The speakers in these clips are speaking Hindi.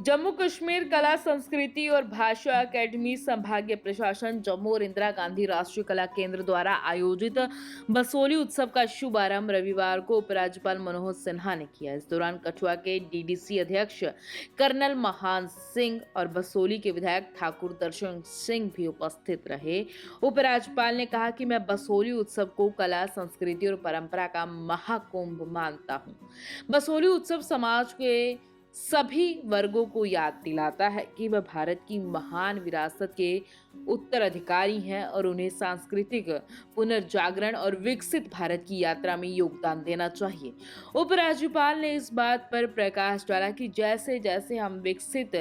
जम्मू कश्मीर कला संस्कृति और भाषा एकेडमी संभागीय प्रशासन जम्मू और इंदिरा गांधी राष्ट्रीय कला केंद्र द्वारा आयोजित बसोली उत्सव का शुभारंभ रविवार को उपराज्यपाल मनोहर सिन्हा ने किया। इस दौरान कठुआ के डीडीसी अध्यक्ष कर्नल महान सिंह और बसोली के विधायक ठाकुर दर्शन सिंह भी उपस्थित रहे। उपराज्यपाल ने कहा कि मैं बसोली उत्सव को कला संस्कृति और परंपरा का महाकुंभ मानता हूँ। बसोली उत्सव समाज के सभी वर्गों को याद दिलाता है कि वह भारत की महान विरासत के उत्तराधिकारी हैं और उन्हें सांस्कृतिक पुनर्जागरण और विकसित भारत की यात्रा में योगदान देना चाहिए। उपराज्यपाल ने इस बात पर प्रकाश डाला कि जैसे जैसे हम विकसित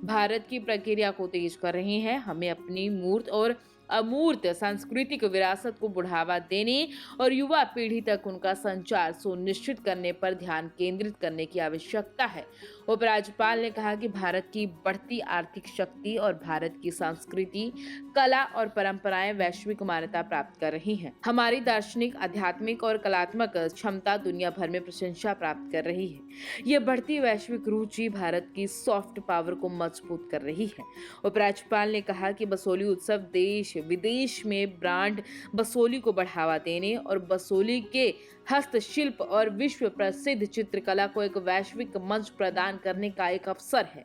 भारत की प्रक्रिया को तेज कर रहे हैं, हमें अपनी मूर्त और अमूर्त सांस्कृतिक विरासत को बढ़ावा देने और युवा पीढ़ी तक उनका संचार सुनिश्चित करने पर ध्यान केंद्रित करने की आवश्यकता है। उपराज्यपाल ने कहा कि भारत की बढ़ती आर्थिक शक्ति और भारत की संस्कृति, कला और परंपराएं वैश्विक मान्यता प्राप्त कर रही हैं। हमारी दार्शनिक, आध्यात्मिक और कलात्मक क्षमता दुनिया भर में प्रशंसा प्राप्त कर रही है। ये बढ़ती वैश्विक रुचि भारत की सॉफ्ट पावर को मजबूत कर रही है। उपराज्यपाल ने कहा कि बसोली उत्सव देश विदेश में ब्रांड बसोली को बढ़ावा देने और बसोली के हस्तशिल्प और विश्व प्रसिद्ध चित्रकला को एक वैश्विक मंच प्रदान करने का एक अवसर है।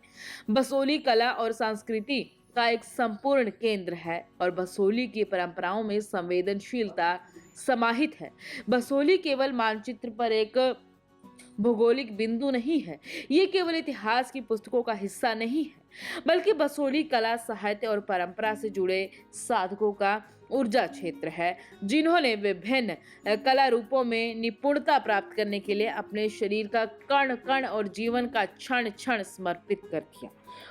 बसोली कला और संस्कृति का एक संपूर्ण केंद्र है और बसोली की परंपराओं में संवेदनशीलता समाहित है। बसोली केवल मानचित्र पर एक भौगोलिक बिंदु नहीं है, ये केवल इतिहास की पुस्तकों का हिस्सा नहीं है, बल्कि बसोली कला, साहित्य और परंपरा से जुड़े साधकों का ऊर्जा क्षेत्र है, जिन्होंने विभिन्न कला रूपों में निपुणता प्राप्त करने के लिए अपने शरीर का कण कण और जीवन का क्षण क्षण समर्पित कर दिया।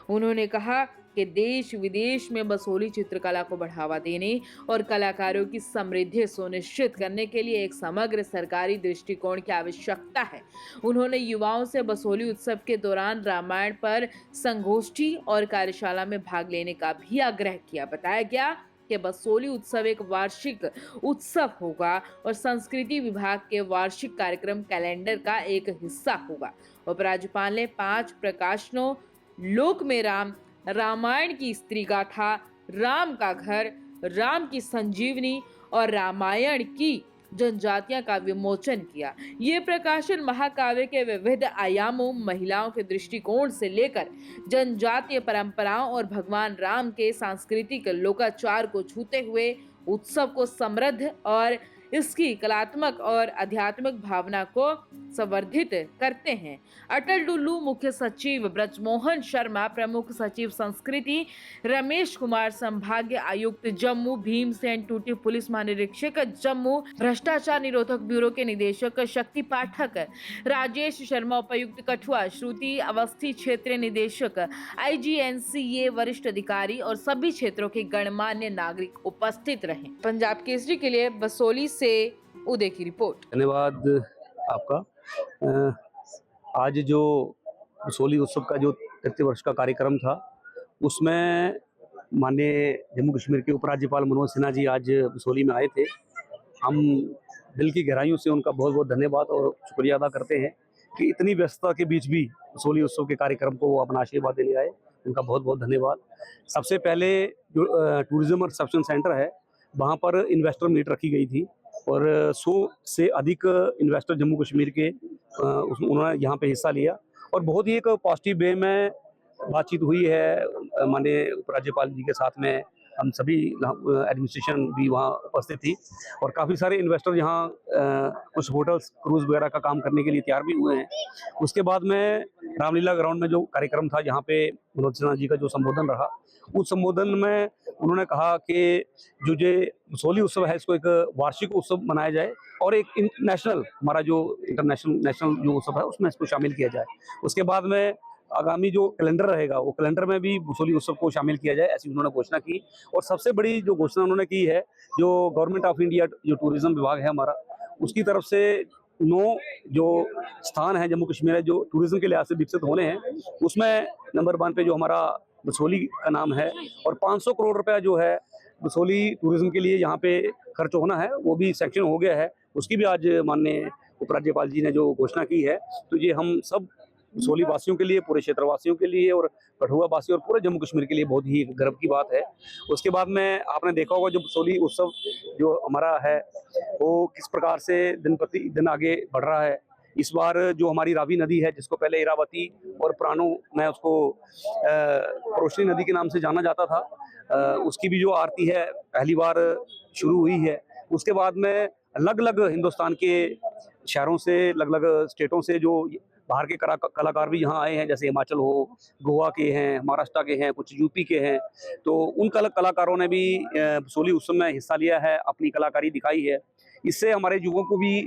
उन्होंने कहा कि देश विदेश में बसोली चित्रकला को बढ़ावा देने और कलाकारों की समृद्धि सुनिश्चित करने के लिए एक समग्र सरकारी दृष्टिकोण की आवश्यकता है। उन्होंने युवाओं से बसोली उत्सव के दौरान रामायण पर संगोष्ठी और कार्यशाला में भाग लेने का भी आग्रह किया। बताया गया कि बसोली उत्सव एक वार्षिक उत्सव होगा और संस्कृति विभाग के वार्षिक कार्यक्रम कैलेंडर का एक हिस्सा होगा। उपराज्यपाल ने 5 प्रकाशनों, लोक में राम, रामायण की स्त्री गाथा, राम का घर, राम की संजीवनी और रामायण की जनजातियां का विमोचन किया। ये प्रकाशन महाकाव्य के विविध आयामों, महिलाओं के दृष्टिकोण से लेकर जनजातीय परंपराओं और भगवान राम के सांस्कृतिक लोकाचार को छूते हुए उत्सव को समृद्ध और इसकी कलात्मक और आध्यात्मिक भावना को संवर्धित करते हैं। अटल डुल्लू, मुख्य सचिव ब्रजमोहन शर्मा, प्रमुख सचिव संस्कृति रमेश कुमार, संभागीय आयुक्त जम्मू भीमसेन टूटी, पुलिस महानिरीक्षक जम्मू, भ्रष्टाचार निरोधक ब्यूरो के निदेशक शक्ति पाठक, राजेश शर्मा, उपायुक्त कठुआ, श्रुति अवस्थी, क्षेत्रीय निदेशक IGNCA, वरिष्ठ अधिकारी और सभी क्षेत्रों के गणमान्य नागरिक उपस्थित रहे। पंजाब केसरी के लिए बसोली से उदय की रिपोर्ट। धन्यवाद आपका। आज जो बसोली उत्सव का जो 33 वर्ष का कार्यक्रम था, उसमें माननीय जम्मू कश्मीर के उपराज्यपाल मनोज सिन्हा जी आज बसोली में आए थे। हम दिल की गहराइयों से उनका बहुत बहुत धन्यवाद और शुक्रिया अदा करते हैं कि इतनी व्यस्तता के बीच भी बसोली उत्सव के कार्यक्रम को वो अपना आशीर्वाद देने आए। उनका बहुत बहुत धन्यवाद। सबसे पहले जो टूरिज्म और रिसेप्शन सेंटर है, वहाँ पर इन्वेस्टर मीट रखी गई थी और 100 से अधिक इन्वेस्टर जम्मू कश्मीर के उन्होंने यहाँ पे हिस्सा लिया और बहुत ही एक पॉजिटिव वे में बातचीत हुई है। माननीय उपराज्यपाल जी के साथ में हम सभी एडमिनिस्ट्रेशन भी वहाँ उपस्थित थी और काफ़ी सारे इन्वेस्टर यहाँ कुछ होटल्स, क्रूज वगैरह का काम करने के लिए तैयार भी हुए हैं। उसके बाद में रामलीला ग्राउंड में जो कार्यक्रम था, जहाँ पे मनोज सिन्हा जी का जो संबोधन रहा, उस संबोधन में उन्होंने कहा कि जो ये बसोली उत्सव है, इसको एक वार्षिक उत्सव मनाया जाए और एक नेशनल, हमारा जो नेशनल जो उत्सव है उसमें इसको शामिल किया जाए। उसके बाद में आगामी जो कैलेंडर रहेगा, वो कैलेंडर में भी बसोली उत्सव को शामिल किया जाए, ऐसी उन्होंने घोषणा की। और सबसे बड़ी जो घोषणा उन्होंने की है, जो गवर्नमेंट ऑफ इंडिया जो टूरिज्म विभाग है हमारा, उसकी तरफ से 9 जो स्थान है जम्मू कश्मीर है जो टूरिज्म के लिहाज से विकसित होने हैं, उसमें नंबर 1 पे जो हमारा बसोली का नाम है और 500 करोड़ रुपया जो है बसोली टूरिज्म के लिए यहाँ पे खर्च होना है, वो भी सैंक्शन हो गया है। उसकी भी आज माननीय उपराज्यपाल जी ने जो घोषणा की है, तो ये हम सब बसोली वासियों के लिए, पूरे क्षेत्र वासियों के लिए और कठुआ वासियों और पूरे जम्मू कश्मीर के लिए बहुत ही गर्व की बात है। उसके बाद में आपने देखा होगा जो बसोली उत्सव जो हमारा है वो किस प्रकार से दिन प्रति दिन आगे बढ़ रहा है। इस बार जो हमारी रावी नदी है, जिसको पहले इरावती और प्राणों में उसको रोशनी नदी के नाम से जाना जाता था, उसकी भी जो आरती है पहली बार शुरू हुई है। उसके बाद में अलग अलग हिंदुस्तान के शहरों से, अलग अलग स्टेटों से जो बाहर के कलाकार भी यहाँ आए हैं, जैसे हिमाचल हो, गोवा के हैं, महाराष्ट्र के हैं, कुछ यूपी के हैं। तो उन कलाकारों ने भी बसोली उत्सव में हिस्सा लिया है, अपनी कलाकारी दिखाई है। इससे हमारे युवाओं को भी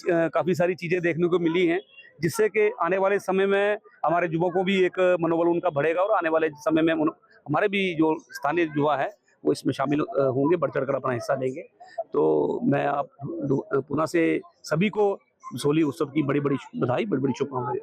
काफ़ी सारी चीज़ें देखने को मिली हैं, जिससे कि आने वाले समय में हमारे युवाओं को भी एक मनोबल उनका बढ़ेगा और आने वाले समय में हमारे भी जो स्थानीय युवा है वो इसमें शामिल होंगे, बढ़ चढ़ कर अपना हिस्सा लेंगे। तो मैं आप पुनः से सभी को बसोली उत्सव की बड़ी बड़ी बधाई, बड़ी बड़ी शुभकामनाएं।